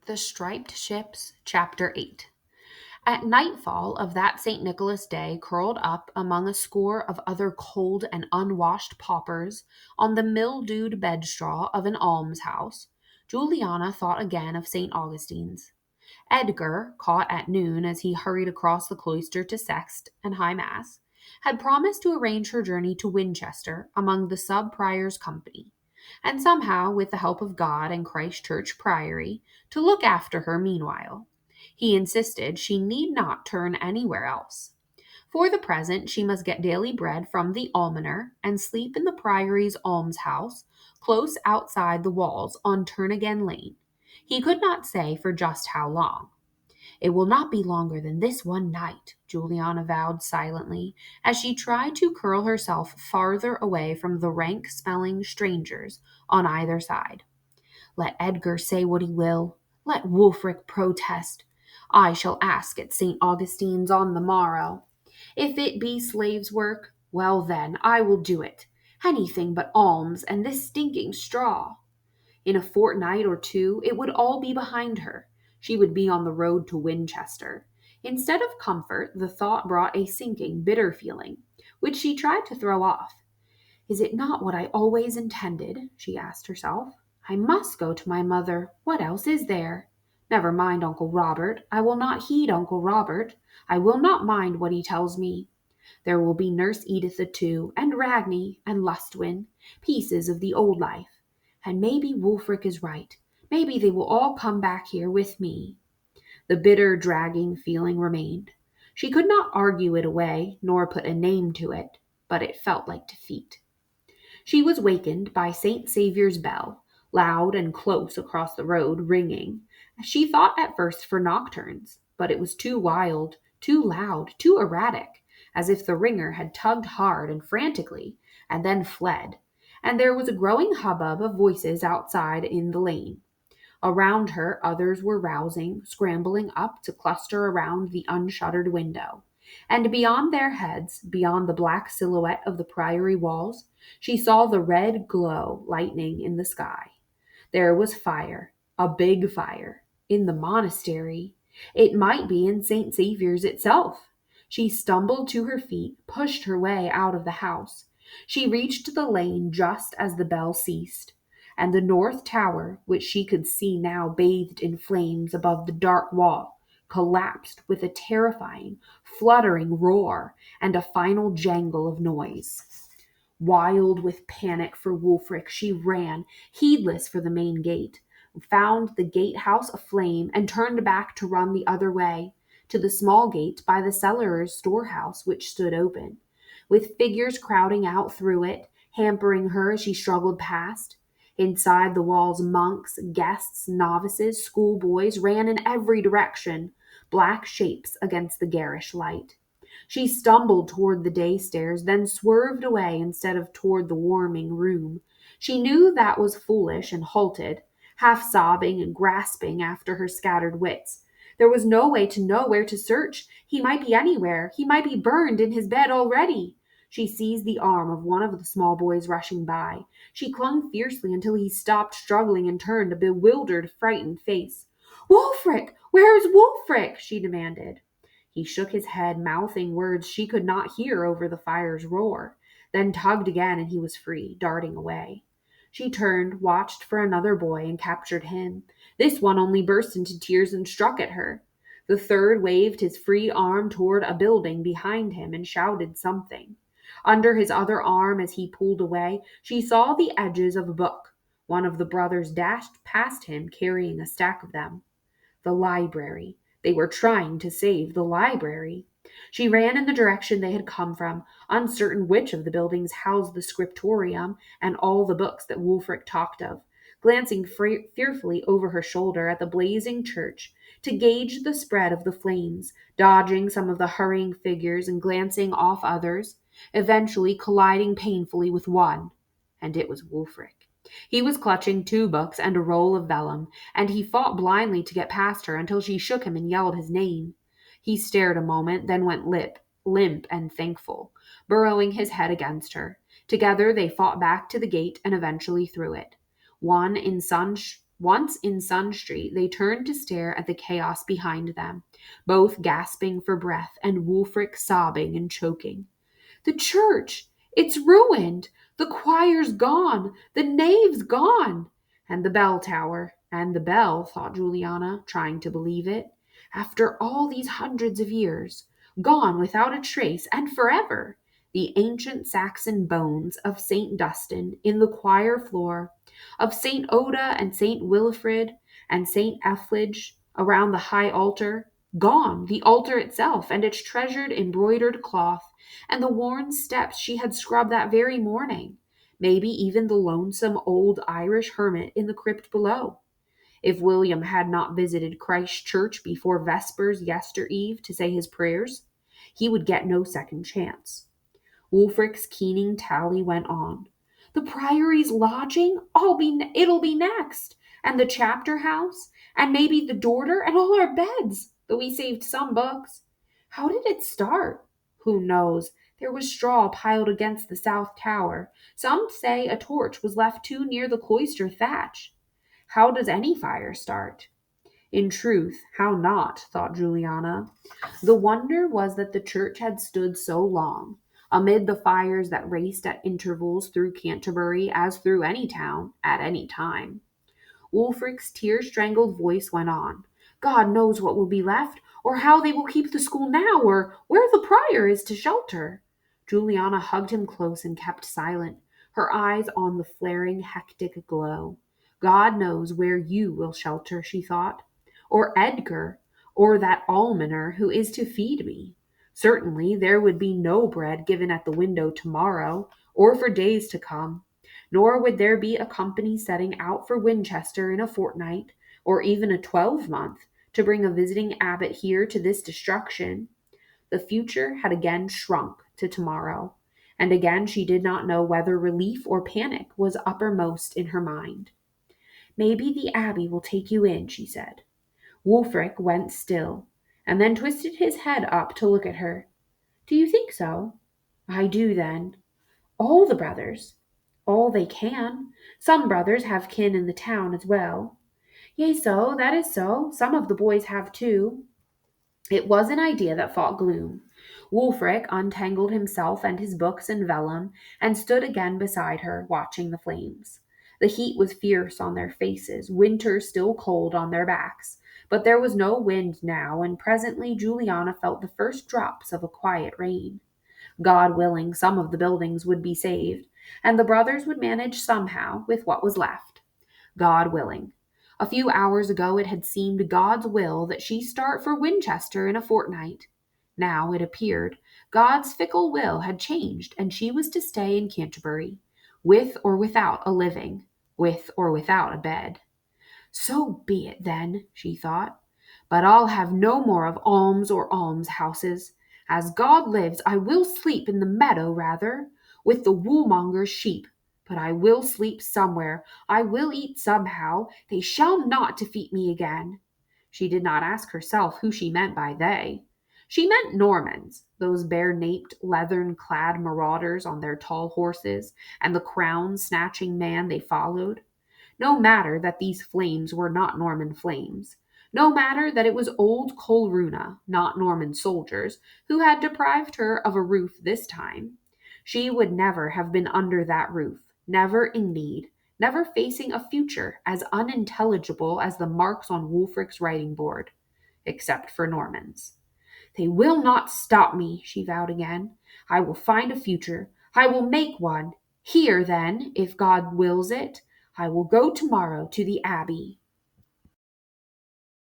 The Striped Ships, Chapter 8. At nightfall of that St. Nicholas day, curled up among a score of other cold and unwashed paupers on the mildewed bedstraw of an almshouse, Juliana thought again of St. Augustine's. Edgar, caught at noon as he hurried across the cloister to sext and high mass, had promised to arrange her journey to Winchester among the sub-prior's company, and somehow, with the help of God and Christ Church Priory, to look after her meanwhile. He insisted she need not turn anywhere else. For the present, she must get daily bread from the almoner and sleep in the Priory's almshouse, close outside the walls on Turnagain Lane. He could not say for just how long. It will not be longer than this one night, Juliana vowed silently, as she tried to curl herself farther away from the rank-smelling strangers on either side. Let Edgar say what he will. Let Wulfric protest. I shall ask at St. Augustine's on the morrow. If it be slave's work, well then, I will do it. Anything but alms and this stinking straw. In a fortnight or two, it would all be behind her. She would be on the road to Winchester. Instead of comfort, the thought brought a sinking, bitter feeling, which she tried to throw off. Is it not what I always intended? She asked herself. I must go to my mother. What else is there? Never mind Uncle Robert. I will not heed Uncle Robert. I will not mind what he tells me. There will be Nurse Editha too, and Ragni, and Lustwin, pieces of the old life. And maybe Wulfric is right. Maybe they will all come back here with me. The bitter, dragging feeling remained. She could not argue it away, nor put a name to it, but it felt like defeat. She was wakened by St. Saviour's bell, loud and close across the road, ringing. She thought at first for nocturnes, but it was too wild, too loud, too erratic, as if the ringer had tugged hard and frantically, and then fled, and there was a growing hubbub of voices outside in the lane. Around her, others were rousing, scrambling up to cluster around the unshuttered window. And beyond their heads, beyond the black silhouette of the priory walls, she saw the red glow lightning in the sky. There was fire, a big fire, in the monastery. It might be in St. Saviour's itself. She stumbled to her feet, pushed her way out of the house. She reached the lane just as the bell ceased, and the north tower, which she could see now bathed in flames above the dark wall, collapsed with a terrifying, fluttering roar and a final jangle of noise. Wild with panic for Wulfric, she ran, heedless for the main gate, found the gatehouse aflame, and turned back to run the other way, to the small gate by the cellarer's storehouse which stood open, with figures crowding out through it, hampering her as she struggled past. Inside the walls, monks, guests, novices, schoolboys ran in every direction, black shapes against the garish light. She stumbled toward the day stairs, then swerved away instead of toward the warming room. She knew that was foolish and halted, half sobbing and grasping after her scattered wits. There was no way to know where to search. He might be anywhere. He might be burned in his bed already. She seized the arm of one of the small boys rushing by. She clung fiercely until he stopped struggling and turned a bewildered, frightened face. "Wulfric! Where is Wulfric?" she demanded. He shook his head, mouthing words she could not hear over the fire's roar, then tugged again and he was free, darting away. She turned, watched for another boy, and captured him. This one only burst into tears and struck at her. The third waved his free arm toward a building behind him and shouted something. Under his other arm, as he pulled away, she saw the edges of a book. One of the brothers dashed past him, carrying a stack of them. The library. They were trying to save the library. She ran in the direction they had come from, uncertain which of the buildings housed the scriptorium and all the books that Wulfric talked of, glancing fearfully over her shoulder at the blazing church to gauge the spread of the flames, dodging some of the hurrying figures and glancing off others, eventually colliding painfully with one. And it was Wulfric. He was clutching 2 books and a roll of vellum, and he fought blindly to get past her until she shook him and yelled his name. He stared a moment, then went limp and thankful, burrowing his head against her. Together they fought back to the gate and eventually through it. Once in Sun Street, they turned to stare at the chaos behind them, both gasping for breath and Wulfric sobbing and choking. The church! It's ruined! The choir's gone! The nave's gone! And the bell tower. And the bell, thought Juliana, trying to believe it. After all these hundreds of years. Gone without a trace, and forever. The ancient Saxon bones of St. Dunstan in the choir floor, of St. Oda and St. Wilfrid and St. Efflige around the high altar. Gone, the altar itself and its treasured embroidered cloth, and the worn steps she had scrubbed that very morning, maybe even the lonesome old Irish hermit in the crypt below. If William had not visited Christ Church before Vespers yester-eve to say his prayers, he would get no second chance. Wulfric's keening tally went on. The Priory's lodging? It'll be next. And the chapter house? And maybe the dorter and all our beds, though we saved some books. How did it start? Who knows? There was straw piled against the south tower. Some say a torch was left too near the cloister thatch. How does any fire start? In truth, how not, thought Juliana. The wonder was that the church had stood so long, amid the fires that raced at intervals through Canterbury as through any town, at any time. Wulfric's tear-strangled voice went on. God knows what will be left, or how they will keep the school now, or where the prior is to shelter. Juliana hugged him close and kept silent, her eyes on the flaring, hectic glow. God knows where you will shelter, she thought, or Edgar, or that almoner who is to feed me. Certainly there would be no bread given at the window tomorrow, or for days to come, nor would there be a company setting out for Winchester in a fortnight, or even a 12-month, to bring a visiting abbot here to this destruction. The future had again shrunk to tomorrow, and again she did not know whether relief or panic was uppermost in her mind. Maybe the abbey will take you in, she said. Wulfric went still, and then twisted his head up to look at her. Do you think so? I do, then. All the brothers? All they can. Some brothers have kin in the town as well. Yea, so, that is so. Some of the boys have too. It was an idea that fought gloom. Wulfric untangled himself and his books and vellum, and stood again beside her, watching the flames. The heat was fierce on their faces, winter still cold on their backs, but there was no wind now, and presently Juliana felt the first drops of a quiet rain. God willing, some of the buildings would be saved, and the brothers would manage somehow with what was left. God willing. A few hours ago it had seemed God's will that she start for Winchester in a fortnight. Now it appeared God's fickle will had changed, and she was to stay in Canterbury, with or without a living, with or without a bed. So be it then, she thought, but I'll have no more of alms or almshouses. As God lives, I will sleep in the meadow rather, with the woolmonger's sheep. But I will sleep somewhere. I will eat somehow. They shall not defeat me again. She did not ask herself who she meant by they. She meant Normans, those bare-naped, leathern-clad marauders on their tall horses, and the crown-snatching man they followed. No matter that these flames were not Norman flames. No matter that it was old Colruna, not Norman soldiers, who had deprived her of a roof this time. She would never have been under that roof, never in need, never facing a future as unintelligible as the marks on Wulfric's writing board, except for Normans. They will not stop me, she vowed again. I will find a future. I will make one. Here, then, if God wills it, I will go tomorrow to the Abbey.